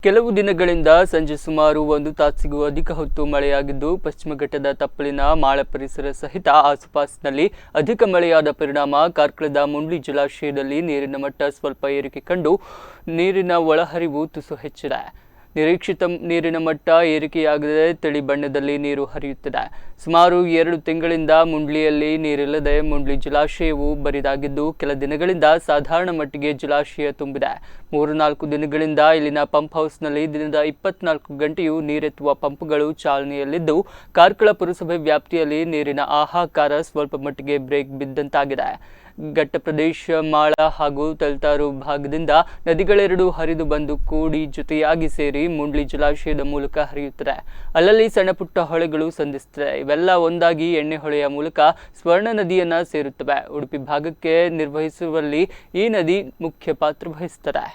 ಕೆಲವು ದಿನಗಳಿಂದ ಸಂಜೆ ಸುಮಾರು 1 ತಾಸಿಗೂ ಅಧಿಕ ಹೊತ್ತು ಮಳೆಯಾಗಿದ್ದು ಪಶ್ಚಿಮ ಘಟ್ಟದ ತಪ್ಪಲಿನ ಮಾಳ ಪರಿಸರ ಸಹಿತ ಆಸುಪಾಸಿನಲ್ಲಿ ಅಧಿಕ ಮಳೆಯಾದ ಪರಿಣಾಮ ಕಾರ್ಕಳದ ಮುಂಡ್ಲಿ ಜಲಾಶಯದಲ್ಲಿ ನೀರಿನ ಮಟ್ಟ ಸ್ವಲ್ಪ ಏರಿಕೆ ಕಂಡು ನೀರಿನ ಒಳಹರಿವು ತುಸು ಹೆಚ್ಚಿದೆ. ನಿರೀಕ್ಷಿತ ನೀರಿನ ಮಟ್ಟ ಏರಿಕೆಯಾಗದೆ ತಿಳಿ ಬಣ್ಣದಲ್ಲಿ ನೀರು ಹರಿಯುತ್ತಿದೆ. ಸುಮಾರು 2 ತಿಂಗಳಿಂದ ಮುಂಡ್ಲಿಯಲ್ಲಿ ನೀರಿಲ್ಲದೆ ಮುಂಡ್ಲಿ ಜಲಾಶಯವು ಬರಿದಾಗಿದ್ದು ಕೆಲ ದಿನಗಳಿಂದ ಸಾಧಾರಣ ಮಟ್ಟಿಗೆ ಜಲಾಶಯ ತುಂಬಿದೆ. 3-4 ದಿನಗಳಿಂದ ಇಲ್ಲಿನ ಪಂಪ್ ಹೌಸ್ನಲ್ಲಿ ದಿನದ 24 ಗಂಟೆಯೂ ನೀರೆತ್ತುವ ಪಂಪ್ಗಳು ಚಾಲನೆಯಲ್ಲಿದ್ದು ಕಾರ್ಕಳ ಪುರಸಭೆ ವ್ಯಾಪ್ತಿಯಲ್ಲಿ ನೀರಿನ ಹಾಹಾಕಾರ ಸ್ವಲ್ಪ ಮಟ್ಟಿಗೆ ಬ್ರೇಕ್ ಬಿದ್ದಂತಾಗಿದೆ. ಘಟ್ಟ ಪ್ರದೇಶ ಮಾಳ ಹಾಗೂ ತಲ್ತಾರು ಭಾಗದಿಂದ ನದಿಗಳೆರಡು ಹರಿದು ಬಂದು ಕೂಡಿ ಜೊತೆಯಾಗಿ ಸೇರಿ ಮುಂಡ್ಲಿ ಜಲಾಶಯದ ಮೂಲಕ ಹರಿಯುತ್ತದೆ. ಅಲ್ಲಲ್ಲಿ ಸಣ್ಣ ಪುಟ್ಟ ಹೊಳೆಗಳು ಸಂಧಿಸುತ್ತವೆ. ಇವೆಲ್ಲ ಒಂದಾಗಿ ಎಣ್ಣೆ ಹೊಳೆಯ ಮೂಲಕ ಸ್ವರ್ಣ ನದಿಯನ್ನ ಸೇರುತ್ತವೆ. ಉಡುಪಿ ಭಾಗಕ್ಕೆ ನಿರ್ವಹಿಸುವಲ್ಲಿ ಈ ನದಿ ಮುಖ್ಯ ಪಾತ್ರ ವಹಿಸುತ್ತದೆ.